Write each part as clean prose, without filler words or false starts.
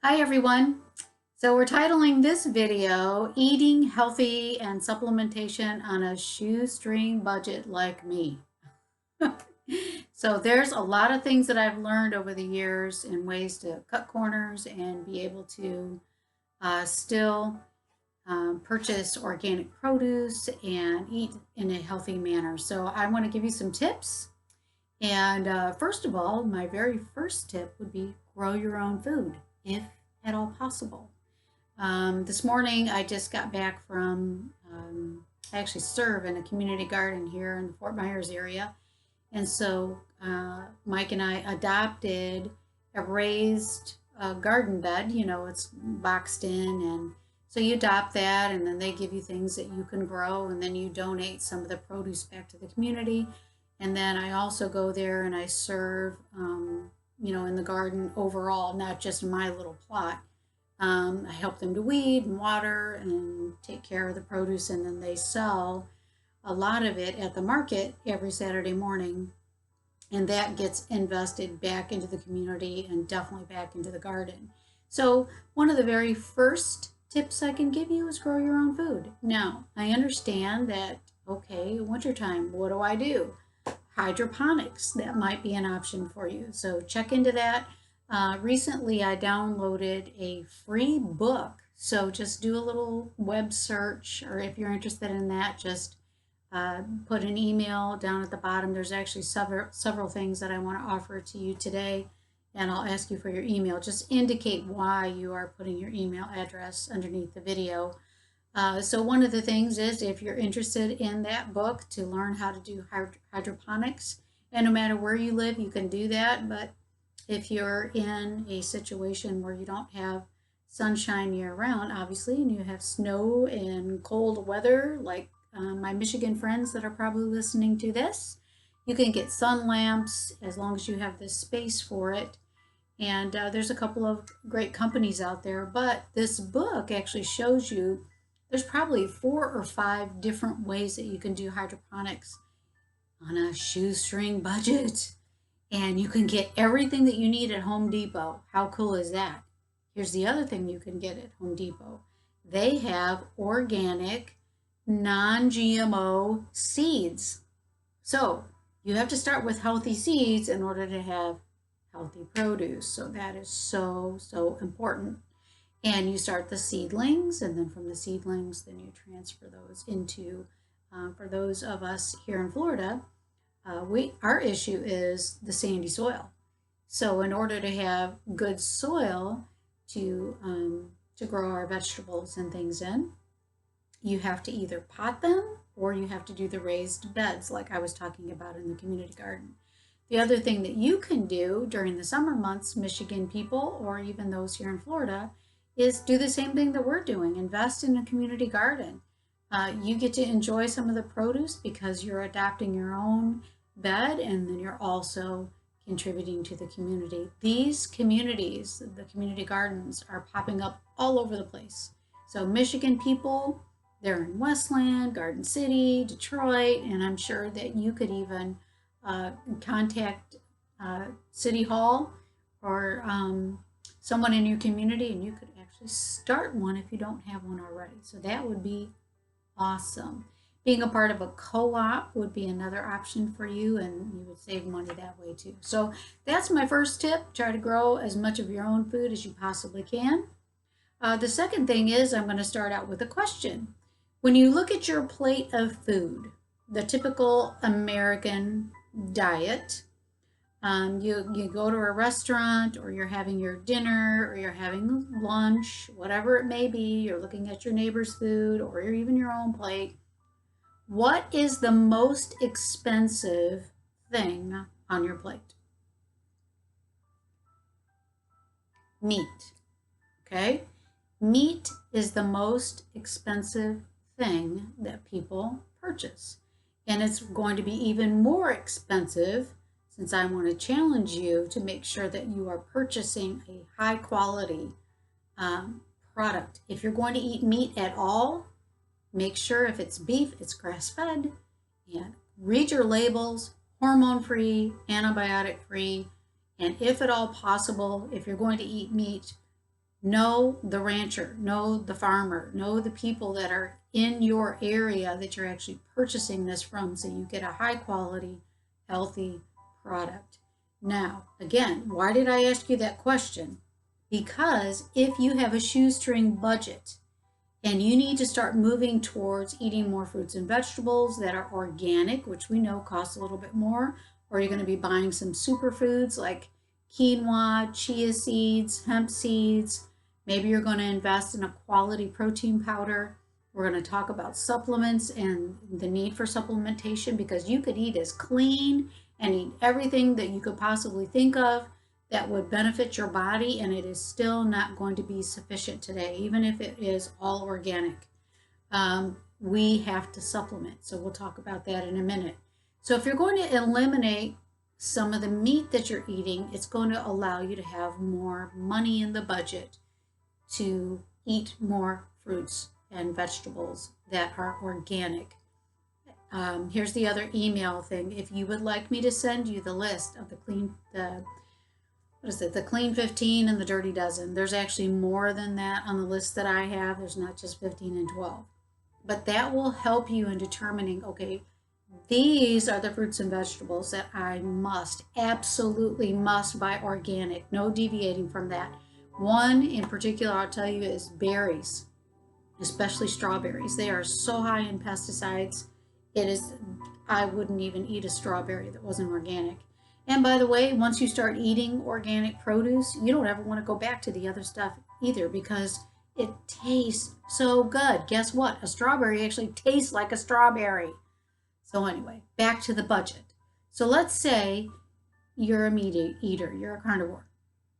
Hi everyone. So we're titling this video, Eating Healthy and Supplementation on a Shoestring Budget Like Me. So there's a lot of things that I've learned over the years in ways to cut corners and be able to still purchase organic produce and eat in a healthy manner. So I want to give you some tips. And first of all, my very first tip would be grow your own food, if at all possible. This morning, I just got back from, I actually serve in a community garden here in the Fort Myers area. And so Mike and I adopted a raised garden bed. You know, it's boxed in. And so you adopt that, and then they give you things that you can grow, and then you donate some of the produce back to the community. And then I also go there and I serve, in the garden overall, not just my little plot. I help them to weed and water and take care of the produce, and then they sell a lot of it at the market every Saturday morning. And that gets invested back into the community and definitely back into the garden. So, one of the very first tips I can give you is grow your own food. Now, I understand that, okay, wintertime, what do I do? Hydroponics, that might be an option for you. So check into that. Recently, I downloaded a free book. So just do a little web search, or if you're interested in that, just put an email down at the bottom. There's actually several things that I want to offer to you today, and I'll ask you for your email. Just indicate why you are putting your email address underneath the video. So one of the things is, if you're interested in that book to learn how to do hydroponics, and no matter where you live, you can do that. But if you're in a situation where you don't have sunshine year round, obviously, and you have snow and cold weather, like my Michigan friends that are probably listening to this, you can get sun lamps as long as you have the space for it. And there's a couple of great companies out there, but this book actually shows you there's probably 4 or 5 different ways that you can do hydroponics on a shoestring budget. And you can get everything that you need at Home Depot. How cool is that? Here's the other thing you can get at Home Depot. They have organic, non-GMO seeds. So you have to start with healthy seeds in order to have healthy produce. So that is so, so important. And you start the seedlings, and then from the seedlings, then you transfer those into, for those of us here in Florida, our issue is the sandy soil. So in order to have good soil to grow our vegetables and things in, you have to either pot them or you have to do the raised beds like I was talking about in the community garden. The other thing that you can do during the summer months, Michigan people, or even those here in Florida, is do the same thing that we're doing. Invest in a community garden. You get to enjoy some of the produce because you're adopting your own bed, and then you're also contributing to the community. These communities, the community gardens, are popping up all over the place. So Michigan people, they're in Westland, Garden City, Detroit, and I'm sure that you could even contact City Hall or someone in your community, and you could actually start one if you don't have one already. So that would be awesome. Being a part of a co-op would be another option for you, and you would save money that way too. So that's my first tip. Try to grow as much of your own food as you possibly can. The second thing is, I'm going to start out with a question. When you look at your plate of food, the typical American diet, you go to a restaurant, or you're having your dinner, or you're having lunch, whatever it may be, you're looking at your neighbor's food or even your own plate. What is the most expensive thing on your plate? Meat. Okay? Meat is the most expensive thing that people purchase. And it's going to be even more expensive, since I want to challenge you to make sure that you are purchasing a high quality product. If you're going to eat meat at all, make sure if it's beef, it's grass-fed, and read your labels, hormone-free, antibiotic-free, and if at all possible, if you're going to eat meat, Know the rancher, know the farmer, know the people that are in your area that you're actually purchasing this from so you get a high quality, healthy product. Now, again, why did I ask you that question? Because if you have a shoestring budget and you need to start moving towards eating more fruits and vegetables that are organic, which we know costs a little bit more, or you're going to be buying some superfoods like quinoa, chia seeds, hemp seeds. Maybe you're going to invest in a quality protein powder. We're going to talk about supplements and the need for supplementation, because you could eat as clean and eat everything that you could possibly think of that would benefit your body, and it is still not going to be sufficient today, even if it is all organic. We have to supplement. So we'll talk about that in a minute. So if you're going to eliminate some of the meat that you're eating, it's going to allow you to have more money in the budget to eat more fruits and vegetables that are organic. Here's the other email thing. If you would like me to send you the list of the Clean 15 and the Dirty Dozen. There's actually more than that on the list that I have. There's not just 15 and 12. But that will help you in determining, okay, these are the fruits and vegetables that I absolutely must buy organic. No deviating from that. One in particular I'll tell you is berries, especially strawberries. They are so high in pesticides. I wouldn't even eat a strawberry that wasn't organic. And by the way, once you start eating organic produce, you don't ever want to go back to the other stuff either, because it tastes so good. Guess what? A strawberry actually tastes like a strawberry. So anyway, back to the budget. So let's say you're a meat eater, you're a carnivore.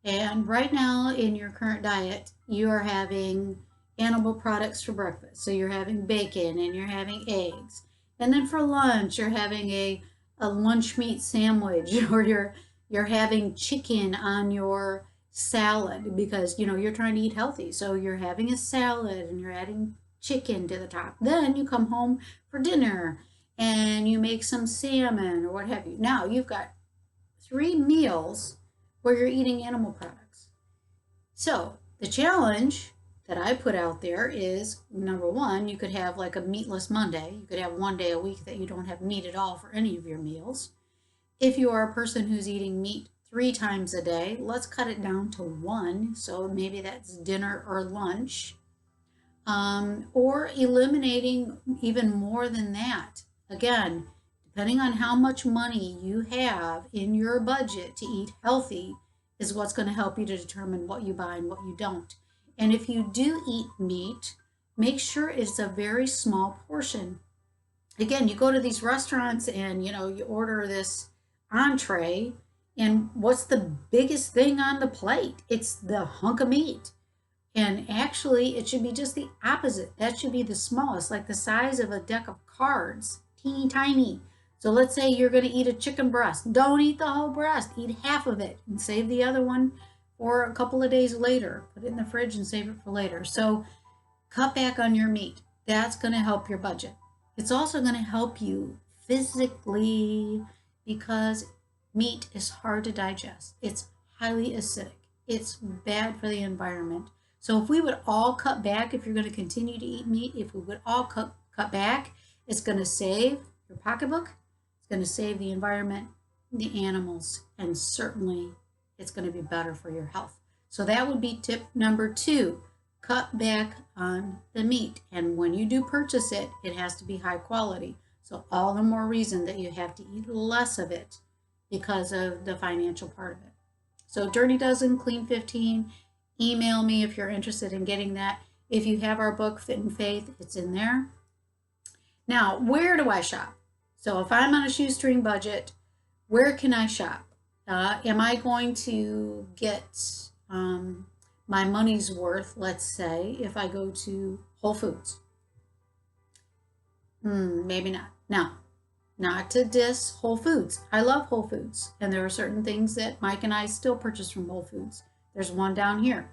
And right now in your current diet, you are having animal products for breakfast. So you're having bacon and you're having eggs. And then for lunch, you're having a lunch meat sandwich, or you're having chicken on your salad because you're trying to eat healthy. So you're having a salad and you're adding chicken to the top. Then you come home for dinner and you make some salmon or what have you. Now you've got 3 meals where you're eating animal products. So the challenge that I put out there is, number one, you could have like a meatless Monday. You could have one day a week that you don't have meat at all for any of your meals. If you are a person who's eating meat 3 times a day, let's cut it down to 1. So maybe that's dinner or lunch. Or eliminating even more than that. Again, depending on how much money you have in your budget to eat healthy is what's going to help you to determine what you buy and what you don't. And if you do eat meat, make sure it's a very small portion. Again, you go to these restaurants and you order this entree, and what's the biggest thing on the plate? It's the hunk of meat. And actually, it should be just the opposite. That should be the smallest, like the size of a deck of cards, teeny tiny. So let's say you're going to eat a chicken breast. Don't eat the whole breast. Eat half of it and save the other one for a couple of days later. Put it in the fridge and save it for later. So cut back on your meat. That's going to help your budget. It's also going to help you physically, because meat is hard to digest. It's highly acidic. It's bad for the environment. So if we would all cut back, if you're going to continue to eat meat, if we would all cut back, it's going to save your pocketbook. It's going to save the environment, the animals, and certainly it's going to be better for your health. So that would be tip number 2. Cut back on the meat. And when you do purchase it, it has to be high quality. So all the more reason that you have to eat less of it because of the financial part of it. So Dirty Dozen, Clean 15. Email me if you're interested in getting that. If you have our book, Fit and Faith, it's in there. Now, where do I shop? So if I'm on a shoestring budget, where can I shop? Am I going to get my money's worth, let's say, if I go to Whole Foods? Maybe not. Now, not to diss Whole Foods. I love Whole Foods, and there are certain things that Mike and I still purchase from Whole Foods. There's one down here.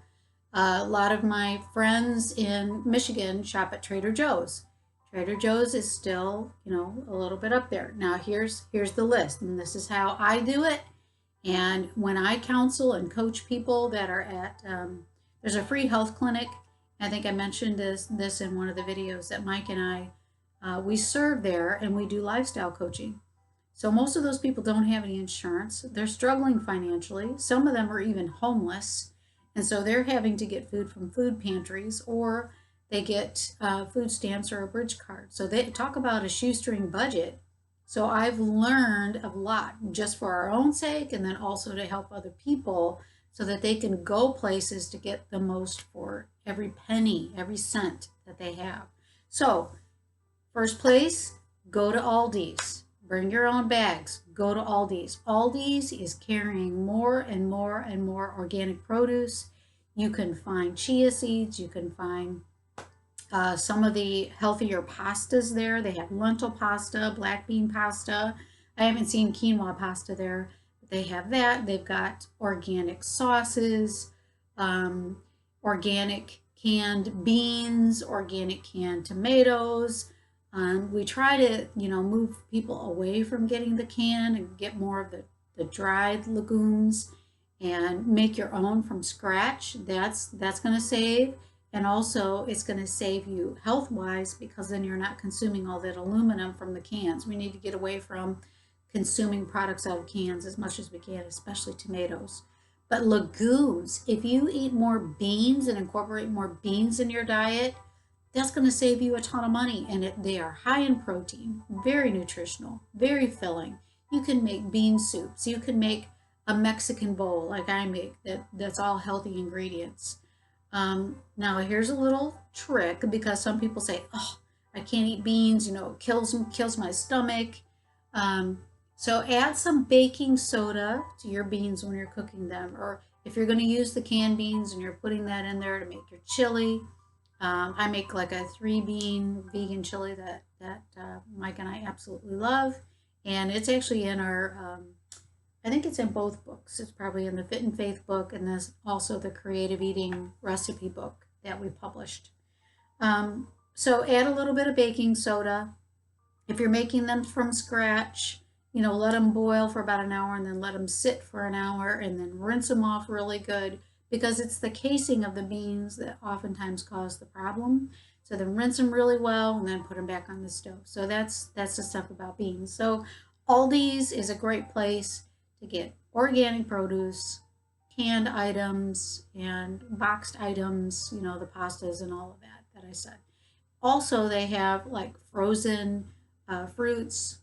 A lot of my friends in Michigan shop at Trader Joe's. Trader Joe's is still, a little bit up there. Now, here's the list, and this is how I do it. And when I counsel and coach people that are at There's a free health clinic. I think I mentioned this in one of the videos that Mike and we serve there, and we do lifestyle coaching. So most of those people don't have any insurance. They're struggling financially. Some of them are even homeless. And so they're having to get food from food pantries, or they get food stamps or a bridge card. So they talk about a shoestring budget. So I've learned a lot just for our own sake, and then also to help other people so that they can go places to get the most for every penny, every cent that they have. So first place, go to Aldi's. Bring your own bags. Go to Aldi's. Aldi's is carrying more and more and more organic produce. You can find chia seeds. You can find some of the healthier pastas there. They have lentil pasta, black bean pasta. I haven't seen quinoa pasta there, but they have that. They've got organic sauces, organic canned beans, organic canned tomatoes. We try to, move people away from getting the can and get more of the dried legumes and make your own from scratch. That's going to save. And also it's going to save you health-wise, because then you're not consuming all that aluminum from the cans. We need to get away from consuming products out of cans as much as we can, especially tomatoes. But legumes, if you eat more beans and incorporate more beans in your diet, that's going to save you a ton of money. And they are high in protein, very nutritional, very filling. You can make bean soups. You can make a Mexican bowl like I make that's all healthy ingredients. Now here's a little trick, because some people say, oh, I can't eat beans, it kills my stomach. So add some baking soda to your beans when you're cooking them, or if you're going to use the canned beans and you're putting that in there to make your chili. I make like a 3-bean vegan chili that Mike and I absolutely love, and it's actually in our I think it's in both books. It's probably in the Fit and Faith book, and there's also the Creative Eating recipe book that we published. So add a little bit of baking soda. If you're making them from scratch, let them boil for about an hour, and then let them sit for an hour, and then rinse them off really good, because it's the casing of the beans that oftentimes cause the problem. So then rinse them really well, and then put them back on the stove. So that's the stuff about beans. So Aldi's is a great place to get organic produce, canned items, and boxed items, the pastas and all of that I said. Also, they have like frozen fruits,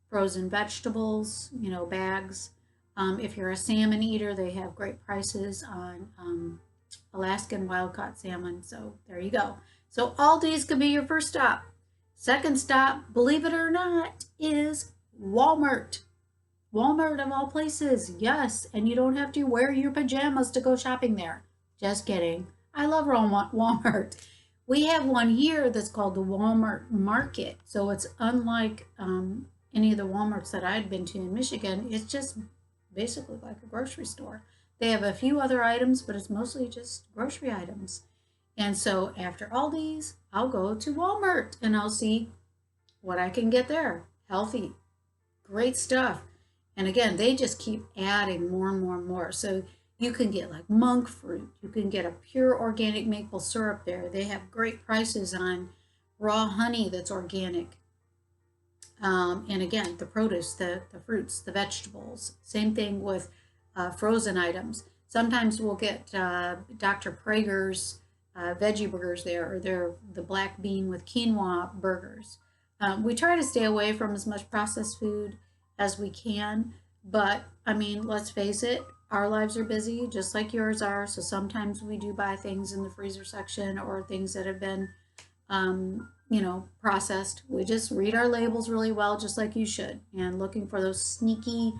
frozen vegetables, bags. If you're a salmon eater, they have great prices on Alaskan wild-caught salmon. So there you go. So Aldi's could be your first stop. Second stop, believe it or not, is Walmart. Walmart of all places, yes. And you don't have to wear your pajamas to go shopping there. Just kidding. I love Walmart. We have one here that's called the Walmart Market. So it's unlike any of the Walmarts that I'd been to in Michigan. It's just basically like a grocery store. They have a few other items, but it's mostly just grocery items. And so after Aldi's, I'll go to Walmart and I'll see what I can get there. Healthy, great stuff. And again, they just keep adding more and more and more. So you can get like monk fruit. You can get a pure organic maple syrup there. They have great prices on raw honey that's organic. And again, the produce, the fruits, the vegetables. Same thing with frozen items. Sometimes we'll get Dr. Prager's veggie burgers there, or the black bean with quinoa burgers. We try to stay away from as much processed food as we can, but I mean, let's face it, our lives are busy just like yours are. So sometimes we do buy things in the freezer section, or things that have been processed. We just read our labels really well, just like you should, and looking for those sneaky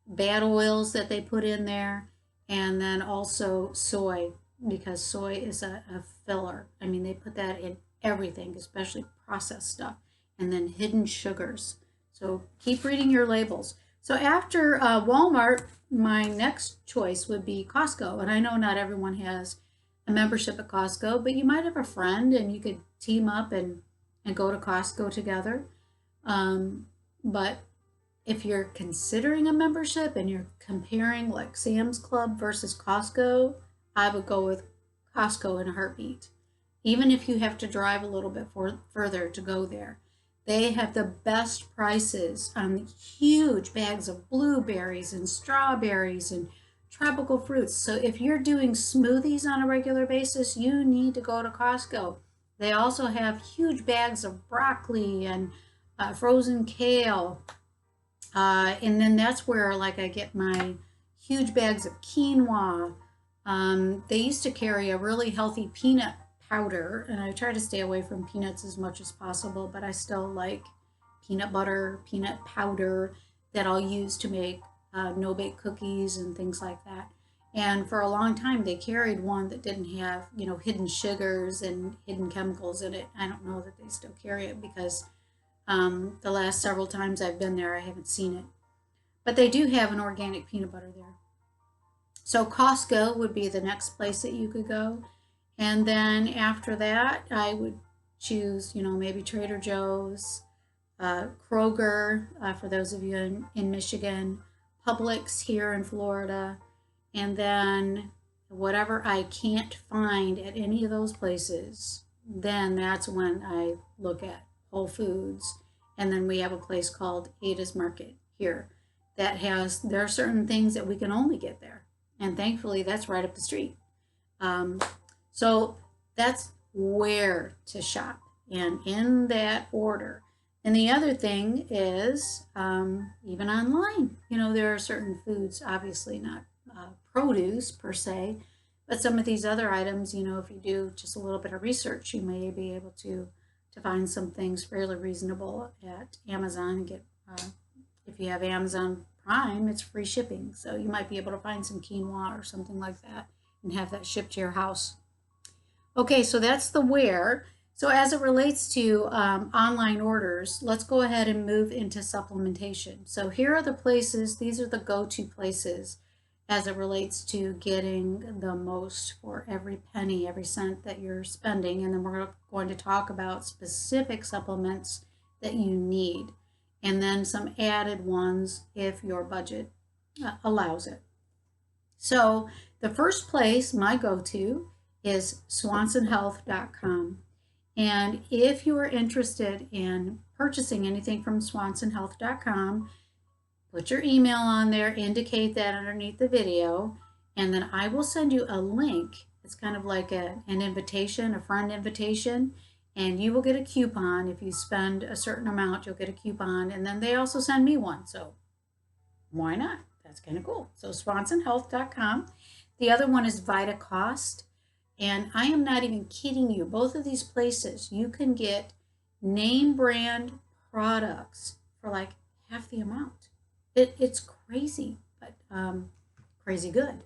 bad oils that they put in there. And then also soy, because soy is a filler. I mean, they put that in everything, especially processed stuff. And then hidden sugars. So keep reading your labels. So after Walmart, my next choice would be Costco. And I know not everyone has a membership at Costco, but you might have a friend and you could team up and go to Costco together. But if you're considering a membership and you're comparing like Sam's Club versus Costco, I would go with Costco in a heartbeat, even if you have to drive a little bit further to go there. They have the best prices on huge bags of blueberries and strawberries and tropical fruits. So if you're doing smoothies on a regular basis, you need to go to Costco. They also have huge bags of broccoli and frozen kale. And then that's where like I get my huge bags of quinoa. They used to carry a really healthy peanut powder, and I try to stay away from peanuts as much as possible, but I still like peanut butter, peanut powder that I'll use to make no-bake cookies and things like that. And for a long time, they carried one that didn't have, hidden sugars and hidden chemicals in it. I don't know that they still carry it because the last several times I've been there, I haven't seen it. But they do have an organic peanut butter there. So Costco would be the next place that you could go. And then after that, I would choose, maybe Trader Joe's, Kroger, for those of you in Michigan, Publix here in Florida, and then whatever I can't find at any of those places, then that's when I look at Whole Foods. And then we have a place called Ada's Market here that there are certain things that we can only get there. And thankfully, that's right up the street. So that's where to shop and in that order. And the other thing is even online, there are certain foods, obviously not produce per se, but some of these other items, if you do just a little bit of research, you may be able to find some things fairly reasonable at Amazon and get, if you have Amazon Prime, it's free shipping. So you might be able to find some quinoa or something like that and have that shipped to your house. Okay, so that's the where. So as it relates to online orders, let's go ahead and move into supplementation. So here are the places, these are the go-to places as it relates to getting the most for every penny, every cent that you're spending. And then we're going to talk about specific supplements that you need, and then some added ones if your budget allows it. So the first place, my go-to, is swansonhealth.com. And if you are interested in purchasing anything from swansonhealth.com, put your email on there, indicate that underneath the video, and then I will send you a link. It's kind of like an invitation, a friend invitation, and you will get a coupon. If you spend a certain amount, you'll get a coupon, and then they also send me one, so why not? That's kind of cool. So swansonhealth.com. The other one is VitaCost. And I am not even kidding you. Both of these places, you can get name brand products for like half the amount. It's crazy, but crazy good.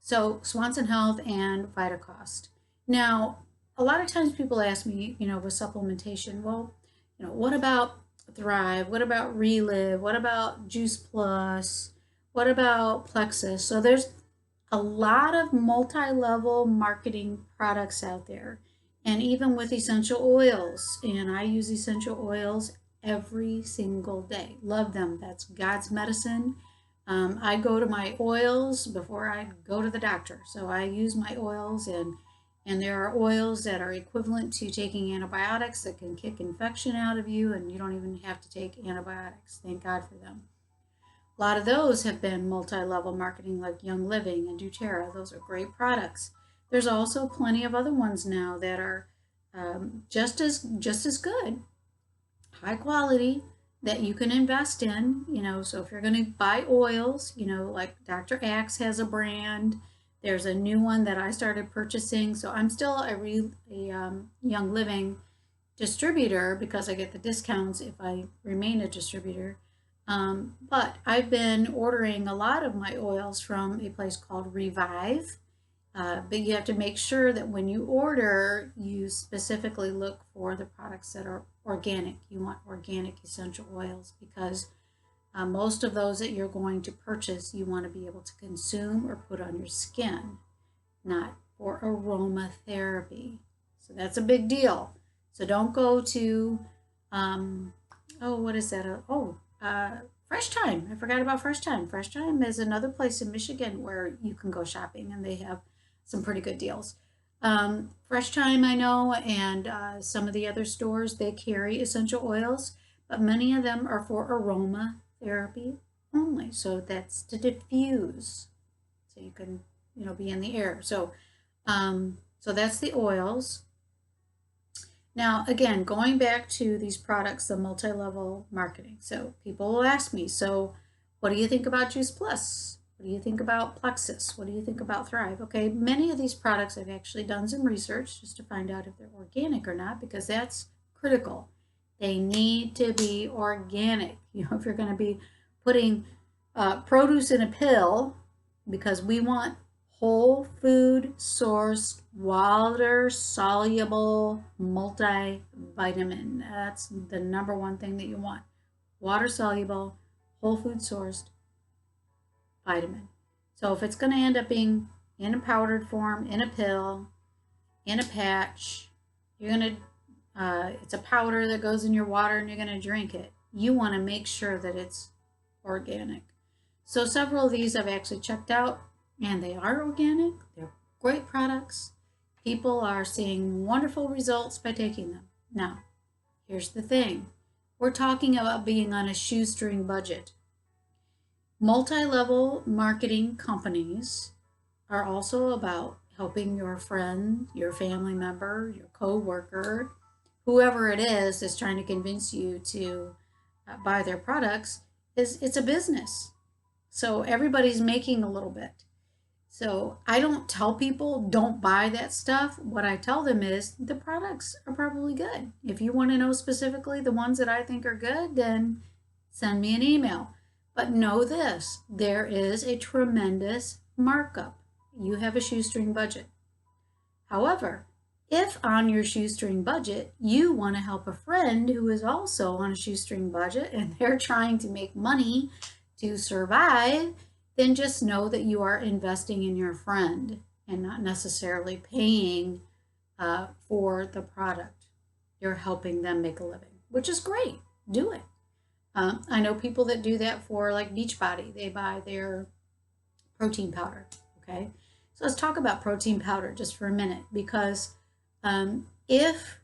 So Swanson Health and VitaCost. Now, a lot of times people ask me, with supplementation, well, what about Thrive? What about Relive? What about Juice Plus? What about Plexus? So there's a lot of multi-level marketing products out there, and even with essential oils, and I use essential oils every single day. Love them. That's God's medicine. I go to my oils before I go to the doctor, so I use my oils, and there are oils that are equivalent to taking antibiotics that can kick infection out of you, and you don't even have to take antibiotics. Thank God for them. A lot of those have been multi-level marketing, like Young Living and doTERRA. Those are great products. There's also plenty of other ones now that are just as good, high quality, that you can invest in. So if you're going to buy oils, like Dr. Axe has a brand. There's a new one that I started purchasing. So I'm still a Young Living distributor because I get the discounts if I remain a distributor. But I've been ordering a lot of my oils from a place called Revive. But you have to make sure that when you order, you specifically look for the products that are organic. You want organic essential oils because most of those that you're going to purchase, you want to be able to consume or put on your skin, not for aromatherapy. So that's a big deal. So don't go to, what is that? Fresh Time. I forgot about Fresh Time. Fresh Time is another place in Michigan where you can go shopping, and they have some pretty good deals. Fresh Thyme, I know, and some of the other stores, they carry essential oils, but many of them are for aroma therapy only. So that's to diffuse, so you can, be in the air. So that's the oils. Now, again, going back to these products, the multi-level marketing. So people will ask me, so what do you think about Juice Plus? What do you think about Plexus? What do you think about Thrive? Okay, many of these products I've actually done some research just to find out if they're organic or not, because that's critical. They need to be organic. If you're going to be putting produce in a pill, because we want whole food sourced, water soluble multivitamin. That's the number one thing that you want. Water soluble, whole food sourced vitamin. So if it's going to end up being in a powdered form, in a pill, in a patch, it's a powder that goes in your water and you're going to drink it. You want to make sure that it's organic. So several of these I've actually checked out, and they are organic. They're great products. People are seeing wonderful results by taking them. Now, here's the thing. We're talking about being on a shoestring budget. Multi-level marketing companies are also about helping your friend, your family member, your co-worker, whoever it is that's trying to convince you to buy their products. It's a business. So everybody's making a little bit. So I don't tell people don't buy that stuff. What I tell them is the products are probably good. If you want to know specifically the ones that I think are good, then send me an email. But know this, there is a tremendous markup. You have a shoestring budget. However, if on your shoestring budget, you want to help a friend who is also on a shoestring budget and they're trying to make money to survive, then just know that you are investing in your friend and not necessarily paying for the product. You're helping them make a living, which is great. Do it. I know people that do that for like Beachbody. They buy their protein powder. Okay. So let's talk about protein powder just for a minute, because if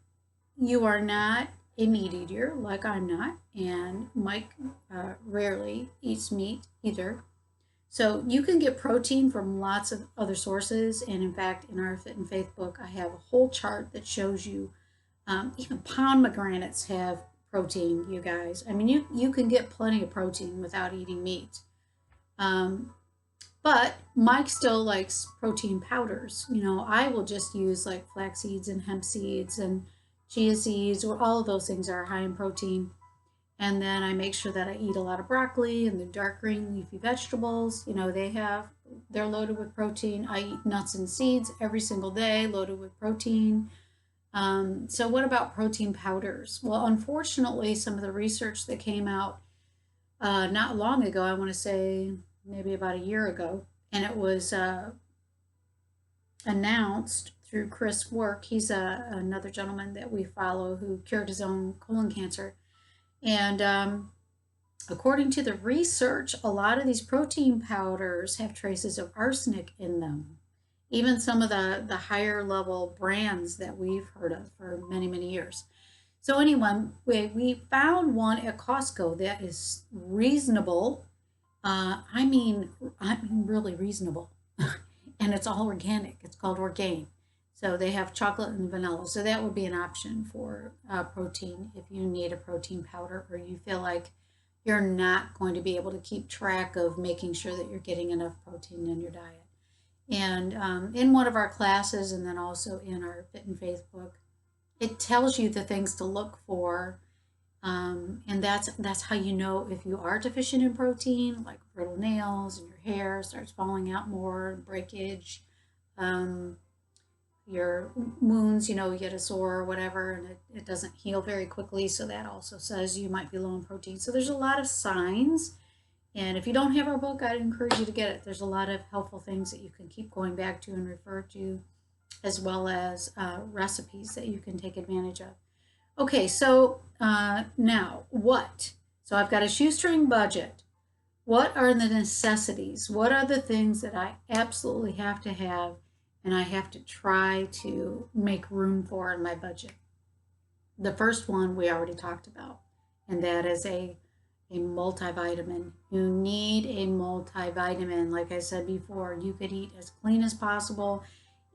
you are not a meat eater, like I'm not, and Mike rarely eats meat either, so you can get protein from lots of other sources. And in fact, in our Fit and Faith book, I have a whole chart that shows you even pomegranates have protein, you guys. I mean, you can get plenty of protein without eating meat. But Mike still likes protein powders. I will just use like flax seeds and hemp seeds and chia seeds, or all of those things are high in protein. And then I make sure that I eat a lot of broccoli and the dark green leafy vegetables. They're loaded with protein. I eat nuts and seeds every single day, loaded with protein. So what about protein powders? Well, unfortunately, some of the research that came out not long ago, I want to say maybe about a year ago, and it was announced through Chris Work. He's another gentleman that we follow who cured his own colon cancer. And according to the research, a lot of these protein powders have traces of arsenic in them. Even some of the higher level brands that we've heard of for many, many years. So anyway, we found one at Costco that is reasonable. I mean really reasonable. And it's all organic. It's called Orgain. So they have chocolate and vanilla. So that would be an option for protein if you need a protein powder, or you feel like you're not going to be able to keep track of making sure that you're getting enough protein in your diet. And in one of our classes, and then also in our Fit and Faith book, it tells you the things to look for. And that's how you know if you are deficient in protein, like brittle nails and your hair starts falling out more, breakage, your wounds, you get a sore or whatever, and it doesn't heal very quickly. So that also says you might be low in protein. So there's a lot of signs. And if you don't have our book, I'd encourage you to get it. There's a lot of helpful things that you can keep going back to and refer to, as well as recipes that you can take advantage of. Okay, so now what? So I've got a shoestring budget. What are the necessities? What are the things that I absolutely have to have and I have to try to make room for in my budget. The first one we already talked about, and that is a multivitamin. You need a multivitamin. Like I said before, you could eat as clean as possible,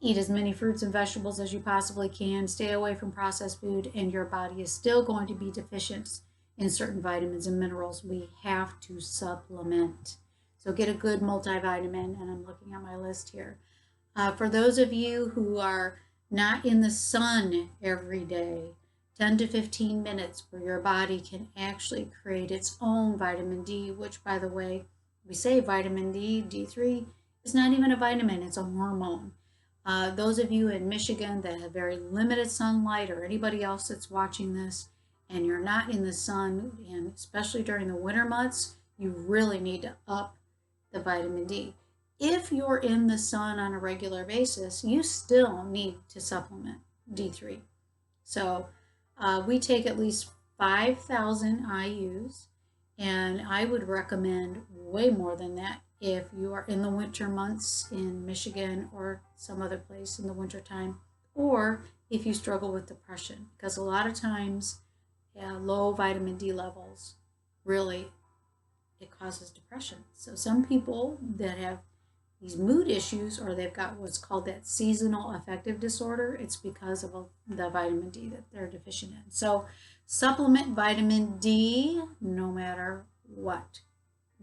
eat as many fruits and vegetables as you possibly can, stay away from processed food, and your body is still going to be deficient in certain vitamins and minerals. We have to supplement. So get a good multivitamin, and I'm looking at my list here. For those of you who are not in the sun every day, 10 to 15 minutes where your body can actually create its own vitamin D, which, by the way, we say vitamin D, D3, is not even a vitamin, it's a hormone. Those of you in Michigan that have very limited sunlight, or anybody else that's watching this, and you're not in the sun, and especially during the winter months, you really need to up the vitamin D. If you're in the sun on a regular basis, you still need to supplement D3. So we take at least 5,000 IUs, and I would recommend way more than that if you are in the winter months in Michigan or some other place in the winter time, or if you struggle with depression, because a lot of times low vitamin D levels really, it causes depression. So some people that have these mood issues, or they've got what's called that seasonal affective disorder, it's because of the vitamin D that they're deficient in. So supplement vitamin D no matter what.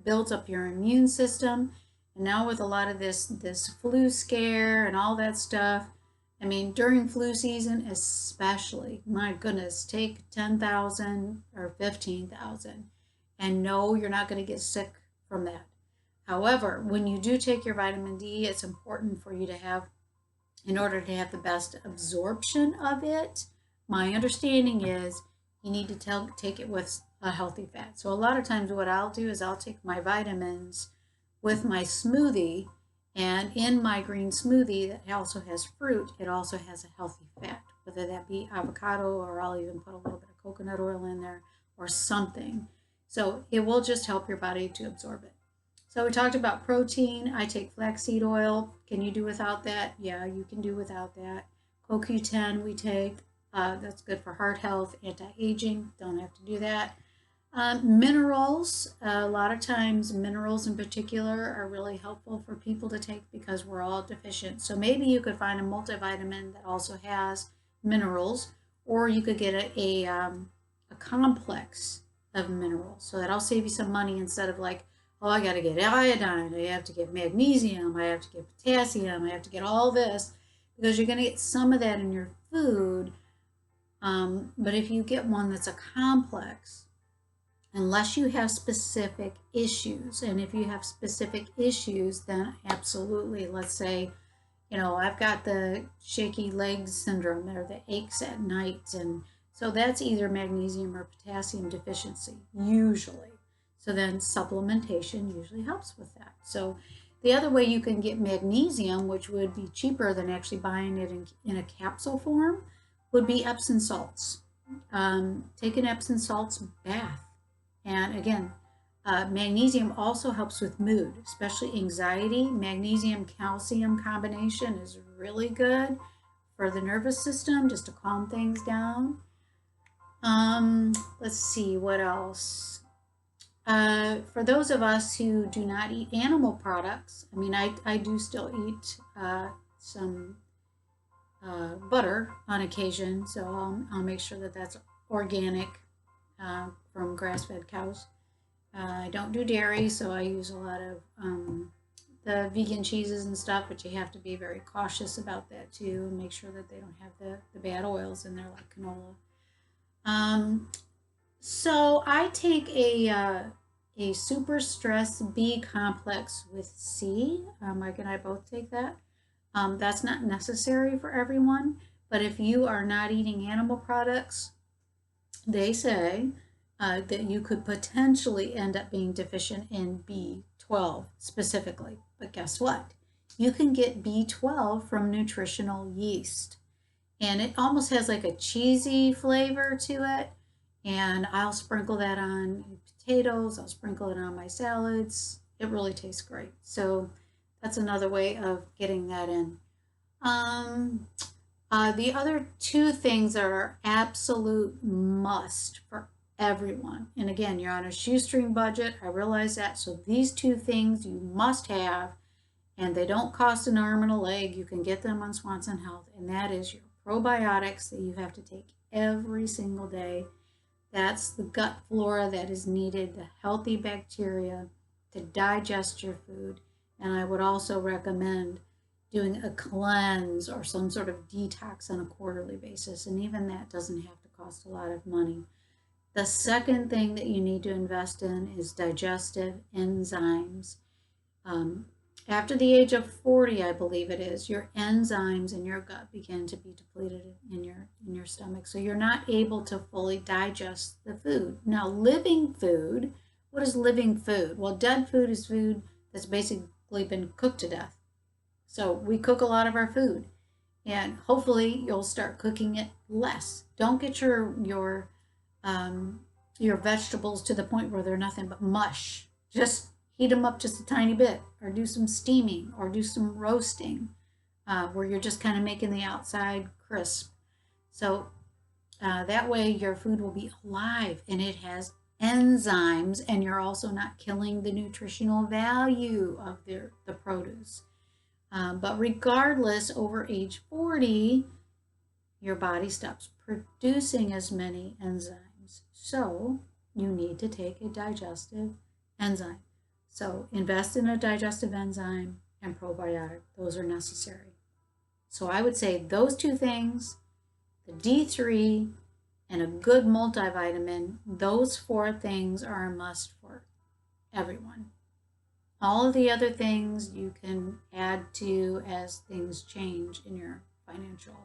Builds up your immune system. And now with a lot of this flu scare and all that stuff, I mean, during flu season especially, my goodness, take 10,000 or 15,000 and no, you're not going to get sick from that. However, when you do take your vitamin D, it's important for you to have, in order to have the best absorption of it, my understanding is you need to take it with a healthy fat. So a lot of times what I'll do is I'll take my vitamins with my smoothie, and in my green smoothie that also has fruit, it also has a healthy fat, whether that be avocado, or I'll even put a little bit of coconut oil in there or something. So it will just help your body to absorb it. So we talked about protein. I take flaxseed oil. Can you do without that? Yeah, you can do without that. CoQ10 we take. That's good for heart health, anti-aging. Don't have to do that. Minerals. A lot of times minerals in particular are really helpful for people to take because we're all deficient. So maybe you could find a multivitamin that also has minerals, or you could get a complex of minerals. So that'll save you some money instead of like, oh, I got to get iodine, I have to get magnesium, I have to get potassium, I have to get all this, because you're going to get some of that in your food. But if you get one that's a complex, unless you have specific issues, and if you have specific issues, then absolutely, let's say, you know, I've got the shaky legs syndrome or the aches at night, and so that's either magnesium or potassium deficiency, usually. So then supplementation usually helps with that. So the other way you can get magnesium, which would be cheaper than actually buying it in a capsule form, would be Epsom salts. Take an Epsom salts bath. And again, magnesium also helps with mood, especially anxiety. Magnesium calcium combination is really good for the nervous system, just to calm things down. Let's see, what else? For those of us who do not eat animal products, I mean, I do still eat some butter on occasion, so I'll make sure that that's organic from grass-fed cows. I don't do dairy, so I use a lot of the vegan cheeses and stuff, but you have to be very cautious about that too, and make sure that they don't have the bad oils in there like canola. So I take a super stress B complex with C. Mike and I both take that. That's not necessary for everyone, but if you are not eating animal products, they say that you could potentially end up being deficient in B12 specifically. But guess what? You can get B12 from nutritional yeast, and it almost has like a cheesy flavor to it. And I'll sprinkle that on potatoes, I'll sprinkle it on my salads. It really tastes great. So that's another way of getting that in. Um, the other two things that are absolute must for everyone, and again, you're on a shoestring budget, I realize that, so these two things you must have, and they don't cost an arm and a leg. You can get them on Swanson Health, and that is your probiotics that you have to take every single day. That's the gut flora that is needed, the healthy bacteria to digest your food. And I would also recommend doing a cleanse or some sort of detox on a quarterly basis. And even that doesn't have to cost a lot of money. The second thing that you need to invest in is digestive enzymes. After the age of 40, I believe it is, your enzymes in your gut begin to be depleted in your stomach. So you're not able to fully digest the food. Now, living food, what is living food? Well, dead food is food that's basically been cooked to death. So we cook a lot of our food, and hopefully you'll start cooking it less. Don't get your vegetables to the point where they're nothing but mush. Just heat them up just a tiny bit, or do some steaming, or do some roasting, where you're just kind of making the outside crisp. So that way your food will be alive and it has enzymes, and you're also not killing the nutritional value of the produce. But regardless, over age 40, your body stops producing as many enzymes. So you need to take a digestive enzyme. So invest in a digestive enzyme and probiotic. Those are necessary. So I would say those two things, the D3 and a good multivitamin, those four things are a must for everyone. All of the other things you can add to as things change in your financial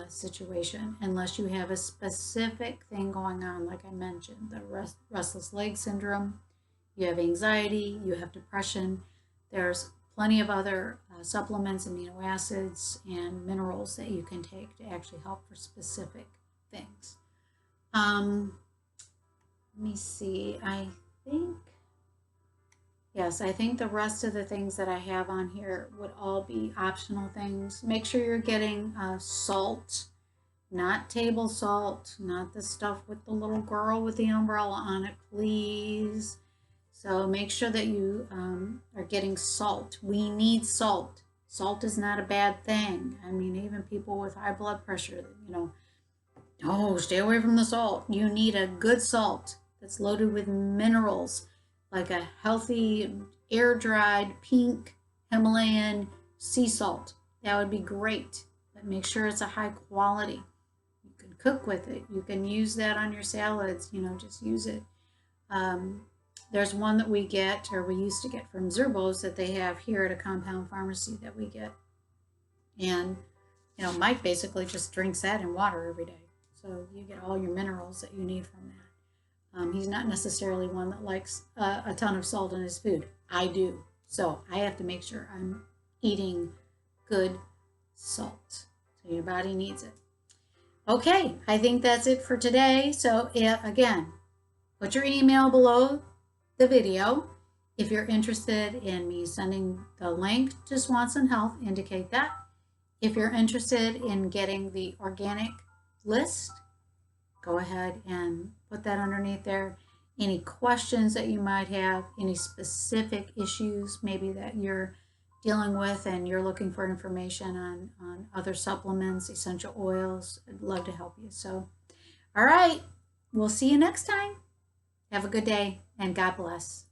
situation, unless you have a specific thing going on, like I mentioned, the restless leg syndrome, you have anxiety, you have depression. There's plenty of other supplements, amino acids, and minerals that you can take to actually help for specific things. Let me see, yes, I think the rest of the things that I have on here would all be optional things. Make sure you're getting salt, not table salt, not the stuff with the little girl with the umbrella on it, please. So make sure that you are getting salt. We need salt. Salt is not a bad thing. I mean, even people with high blood pressure, oh, stay away from the salt. You need a good salt that's loaded with minerals, like a healthy, air-dried, pink Himalayan sea salt. That would be great, but make sure it's a high quality. You can cook with it. You can use that on your salads, just use it. There's one that we get, or we used to get from Zerbo's, that they have here at a compound pharmacy that we get. And, Mike basically just drinks that in water every day. So you get all your minerals that you need from that. He's not necessarily one that likes a ton of salt in his food. I do. So I have to make sure I'm eating good salt. So your body needs it. Okay, I think that's it for today. So again, put your email below the video. If you're interested in me sending the link to Swanson Health, indicate that. If you're interested in getting the organic list, go ahead and put that underneath there. Any questions that you might have, any specific issues maybe that you're dealing with and you're looking for information on other supplements, essential oils, I'd love to help you. So, all right, we'll see you next time. Have a good day and God bless.